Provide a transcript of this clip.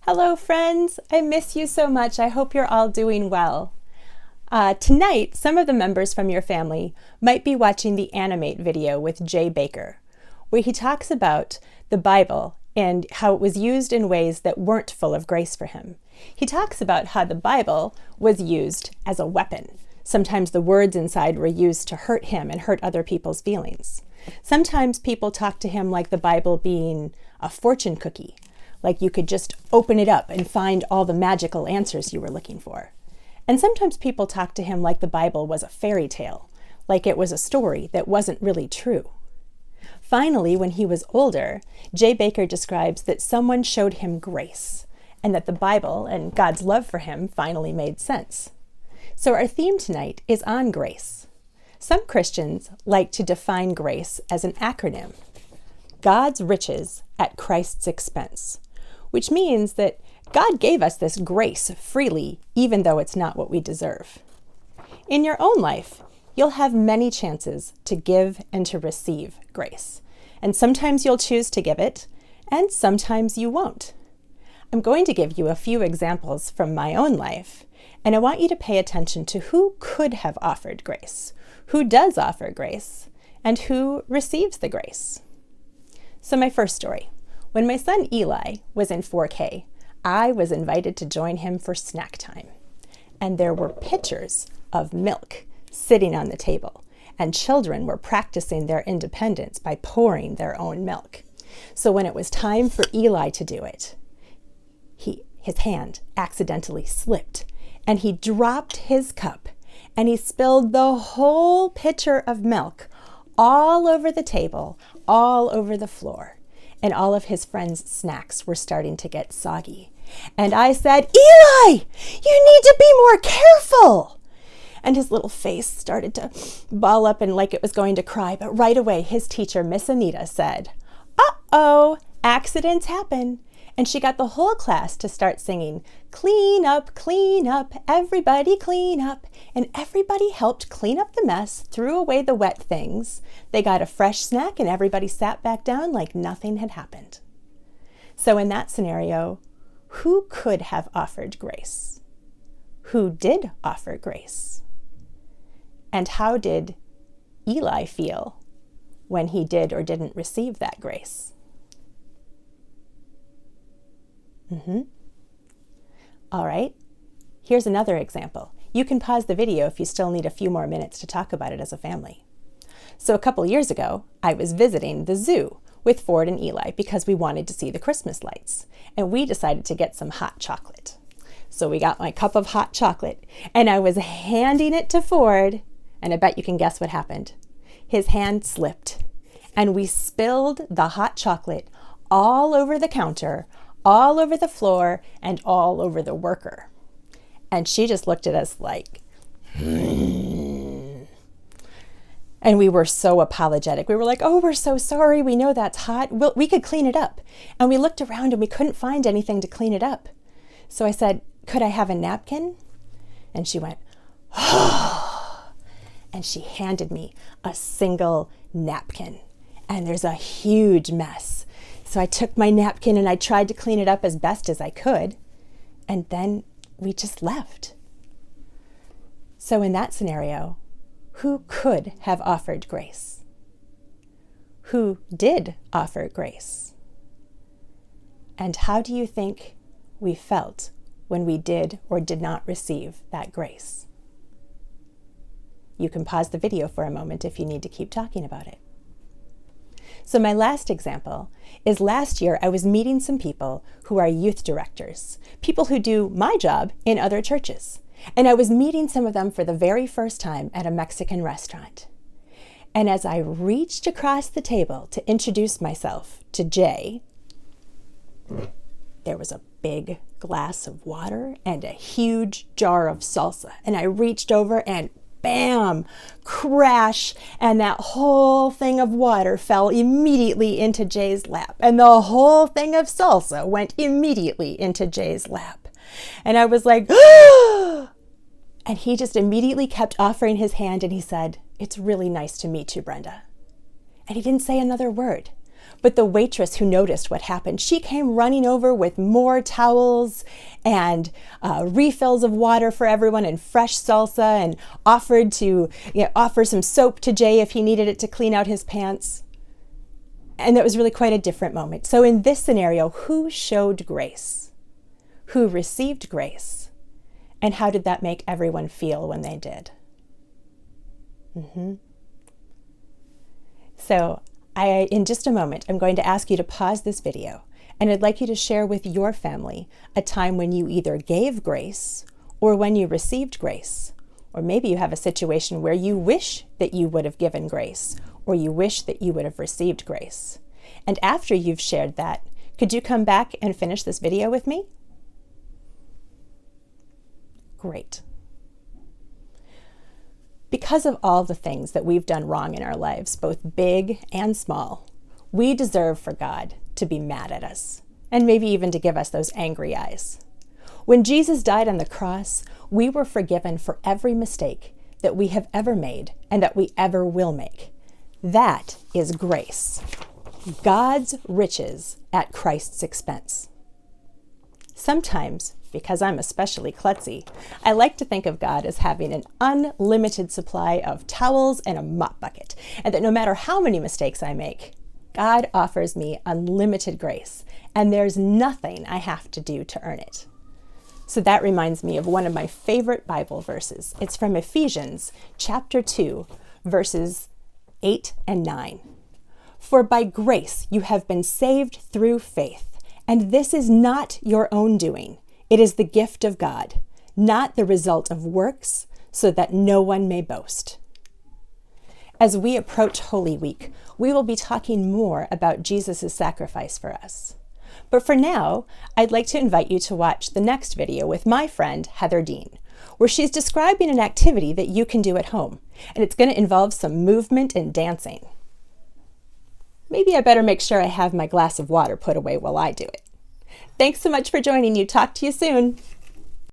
Hello, friends. I miss you so much. I hope you're all doing well. Tonight, some of the members from your family might be watching the Animate video with Jay Baker, where he talks about the Bible and how it was used in ways that weren't full of grace for him. He talks about how the Bible was used as a weapon. Sometimes the words inside were used to hurt him and hurt other people's feelings. Sometimes people talk to him like the Bible being a fortune cookie, like you could just open it up and find all the magical answers you were looking for. And sometimes people talk to him like the Bible was a fairy tale, like it was a story that wasn't really true. Finally, when he was older, Jay Baker describes that someone showed him grace, and that the Bible and God's love for him finally made sense. So our theme tonight is on grace. Some Christians like to define grace as an acronym: God's riches at Christ's expense, which means that God gave us this grace freely, even though it's not what we deserve. In your own life, you'll have many chances to give and to receive grace. And sometimes you'll choose to give it, and sometimes you won't. I'm going to give you a few examples from my own life, and I want you to pay attention to who could have offered grace, who does offer grace, and who receives the grace. So my first story. When my son Eli was in 4K, I was invited to join him for snack time. And there were pitchers of milk sitting on the table, and children were practicing their independence by pouring their own milk. So when it was time for Eli to do it, his hand accidentally slipped, and he dropped his cup, and he spilled the whole pitcher of milk all over the table, all over the floor. And all of his friends' snacks were starting to get soggy. And I said, "Eli, you need to be more careful." And his little face started to ball up and like it was going to cry. But right away, his teacher, Miss Anita, said, "Uh-oh, accidents happen." And she got the whole class to start singing, clean up, everybody clean up." And everybody helped clean up the mess, threw away the wet things. They got a fresh snack and everybody sat back down like nothing had happened. So in that scenario, who could have offered grace? Who did offer grace? And how did Eli feel when he did or didn't receive that grace? All right, here's another example. You can pause the video if you still need a few more minutes to talk about it as a family. So a couple years ago, I was visiting the zoo with Ford and Eli because we wanted to see the Christmas lights, and we decided to get some hot chocolate. So we got my cup of hot chocolate, and I was handing it to Ford, and I bet you can guess what happened. His hand slipped, and we spilled the hot chocolate all over the counter, all over the floor, and all over the worker. And she just looked at us like, And we were so apologetic. We were like, "Oh, we're so sorry. We know that's hot. We could clean it up." And we looked around and we couldn't find anything to clean it up. So I said, "Could I have a napkin?" And she went, "Oh." And she handed me a single napkin. And there's a huge mess. So I took my napkin and I tried to clean it up as best as I could. And then we just left. So in that scenario, who could have offered grace? Who did offer grace? And how do you think we felt when we did or did not receive that grace? You can pause the video for a moment if you need to keep talking about it. So my last example is last year I was meeting some people who are youth directors, people who do my job in other churches. And I was meeting some of them for the very first time at a Mexican restaurant. And as I reached across the table to introduce myself to Jay, there was a big glass of water and a huge jar of salsa. And I reached over and bam, crash, and that whole thing of water fell immediately into Jay's lap. And the whole thing of salsa went immediately into Jay's lap. And I was like, "Ah!" And he just immediately kept offering his hand and he said, "It's really nice to meet you, Brenda." And he didn't say another word. But the waitress who noticed what happened, she came running over with more towels and refills of water for everyone and fresh salsa, and offered to offer some soap to Jay if he needed it to clean out his pants. And that was really quite a different moment. So in this scenario, who showed grace? Who received grace? And how did that make everyone feel when they did? So in just a moment, I'm going to ask you to pause this video, and I'd like you to share with your family a time when you either gave grace or when you received grace. Or maybe you have a situation where you wish that you would have given grace, or you wish that you would have received grace. And after you've shared that, could you come back and finish this video with me? Great. Because of all the things that we've done wrong in our lives, both big and small, we deserve for God to be mad at us, and maybe even to give us those angry eyes. When Jesus died on the cross, we were forgiven for every mistake that we have ever made and that we ever will make. That is grace. God's riches at Christ's expense. Sometimes, because I'm especially klutzy, I like to think of God as having an unlimited supply of towels and a mop bucket, and that no matter how many mistakes I make, God offers me unlimited grace, and there's nothing I have to do to earn it. So that reminds me of one of my favorite Bible verses. It's from Ephesians chapter 2, verses 8 and 9. For by grace you have been saved through faith, and this is not your own doing. It is the gift of God, not the result of works, so that no one may boast. As we approach Holy Week, we will be talking more about Jesus' sacrifice for us. But for now, I'd like to invite you to watch the next video with my friend Heather Dean, where she's describing an activity that you can do at home, and it's going to involve some movement and dancing. Maybe I better make sure I have my glass of water put away while I do it. Thanks so much for joining you. Talk to you soon.